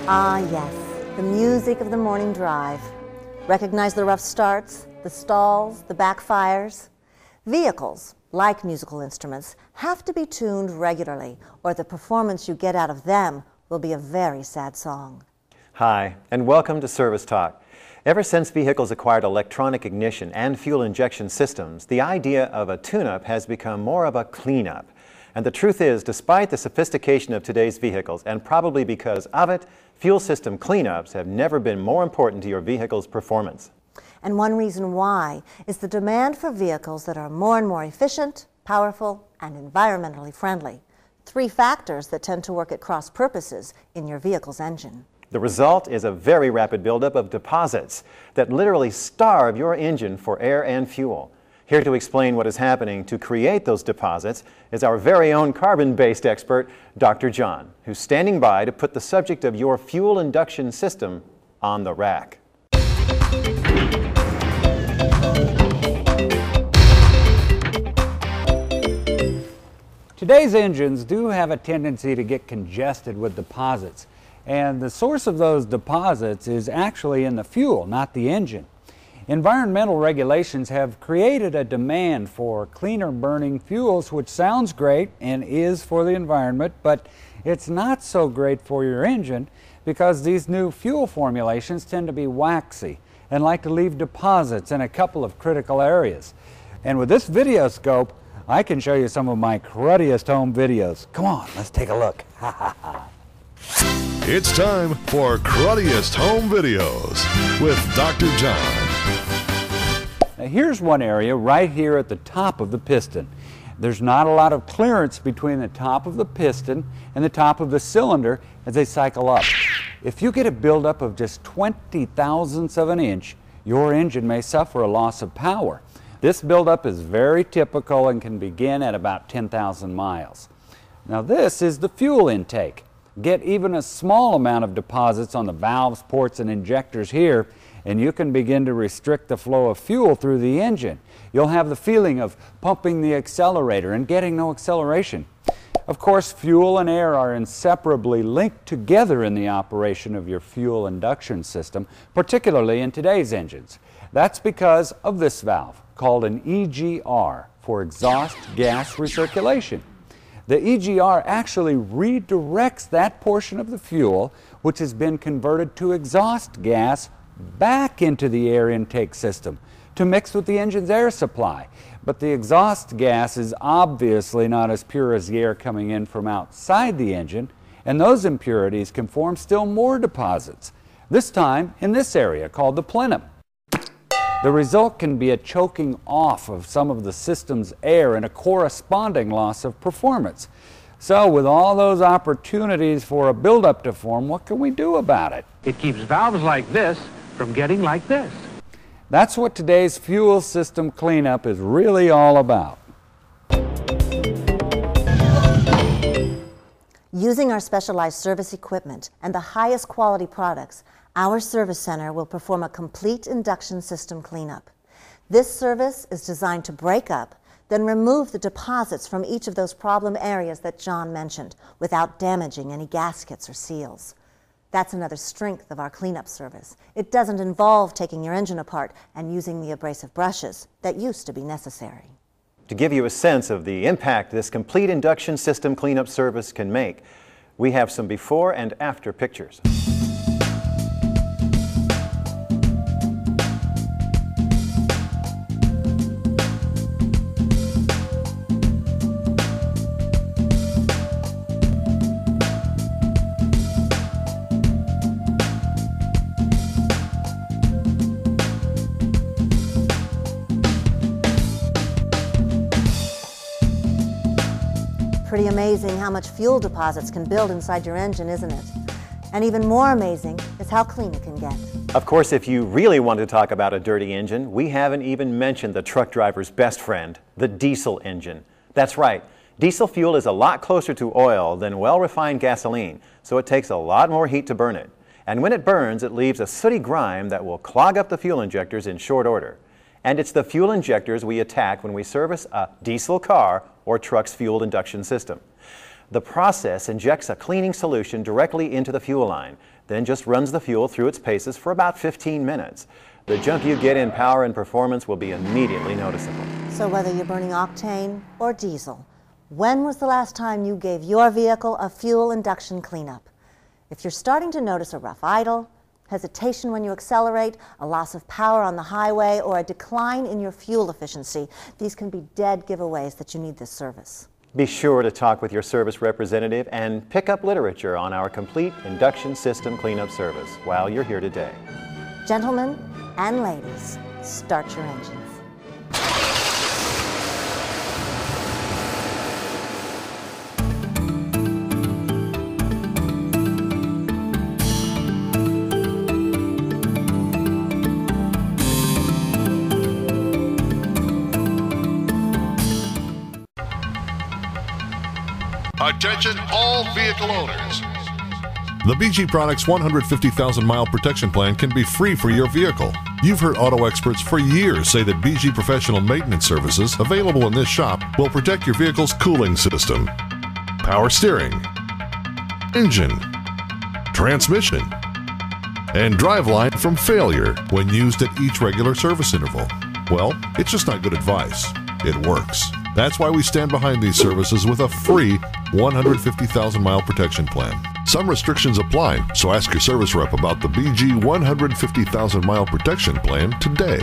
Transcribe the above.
Ah, yes, the music of the morning drive. Recognize the rough starts, the stalls, the backfires? Vehicles, like musical instruments, have to be tuned regularly, or the performance you get out of them will be a very sad song. Hi, and welcome to Service Talk. Ever since vehicles acquired electronic ignition and fuel injection systems, the idea of a tune-up has become more of a cleanup. And the truth is, despite the sophistication of today's vehicles, and probably because of it, fuel system cleanups have never been more important to your vehicle's performance. And one reason why is the demand for vehicles that are more and more efficient, powerful, and environmentally friendly. Three factors that tend to work at cross purposes in your vehicle's engine. The result is a very rapid buildup of deposits that literally starve your engine for air and fuel. Here to explain what is happening to create those deposits is our very own carbon-based expert, Dr. John, who's standing by to put the subject of your fuel induction system on the rack. Today's engines do have a tendency to get congested with deposits, and the source of those deposits is actually in the fuel, not the engine. Environmental regulations have created a demand for cleaner burning fuels, which sounds great and is for the environment, but it's not so great for your engine because these new fuel formulations tend to be waxy and like to leave deposits in a couple of critical areas. And with this video scope, I can show you some of my cruddiest home videos. Come on, let's take a look. It's time for Cruddiest Home Videos with Dr. John. Now here's one area right here at the top of the piston. There's not a lot of clearance between the top of the piston and the top of the cylinder as they cycle up. If you get a buildup of just 20 thousandths of an inch, your engine may suffer a loss of power. This buildup is very typical and can begin at about 10,000 miles. Now this is the fuel intake. Get even a small amount of deposits on the valves, ports, and injectors here, and you can begin to restrict the flow of fuel through the engine. You'll have the feeling of pumping the accelerator and getting no acceleration. Of course, fuel and air are inseparably linked together in the operation of your fuel induction system, particularly in today's engines. That's because of this valve, called an EGR, for exhaust gas recirculation. The EGR actually redirects that portion of the fuel which has been converted to exhaust gas back into the air intake system to mix with the engine's air supply. But the exhaust gas is obviously not as pure as the air coming in from outside the engine, and those impurities can form still more deposits, this time in this area called the plenum. The result can be a choking off of some of the system's air and a corresponding loss of performance. So with all those opportunities for a buildup to form, what can we do about it? It keeps valves like this from getting like this. That's what today's fuel system cleanup is really all about. Using our specialized service equipment and the highest quality products, our service center will perform a complete induction system cleanup. This service is designed to break up, then remove the deposits from each of those problem areas that John mentioned without damaging any gaskets or seals. That's another strength of our cleanup service. It doesn't involve taking your engine apart and using the abrasive brushes that used to be necessary. To give you a sense of the impact this complete induction system cleanup service can make, we have some before and after pictures. Pretty amazing how much fuel deposits can build inside your engine, isn't it? And even more amazing is how clean it can get. Of course, if you really want to talk about a dirty engine, we haven't even mentioned the truck driver's best friend, the diesel engine. That's right, diesel fuel is a lot closer to oil than well-refined gasoline, so it takes a lot more heat to burn it. And when it burns, it leaves a sooty grime that will clog up the fuel injectors in short order. And it's the fuel injectors we attack when we service a diesel car or truck's fuel induction system. The process injects a cleaning solution directly into the fuel line, then just runs the fuel through its paces for about 15 minutes. The jump you get in power and performance will be immediately noticeable. So whether you're burning octane or diesel, when was the last time you gave your vehicle a fuel induction cleanup? If you're starting to notice a rough idle, hesitation when you accelerate, a loss of power on the highway, or a decline in your fuel efficiency, these can be dead giveaways that you need this service. Be sure to talk with your service representative and pick up literature on our complete induction system cleanup service while you're here today. Gentlemen and ladies, start your engines. Attention all vehicle owners. The BG Products 150,000 mile protection plan can be free for your vehicle. You've heard auto experts for years say that BG Professional Maintenance Services available in this shop will protect your vehicle's cooling system, power steering, engine, transmission, and driveline from failure when used at each regular service interval. Well, it's just not good advice. It works. That's why we stand behind these services with a free 150,000 mile protection plan. Some restrictions apply, so ask your service rep about the BG 150,000 mile protection plan today.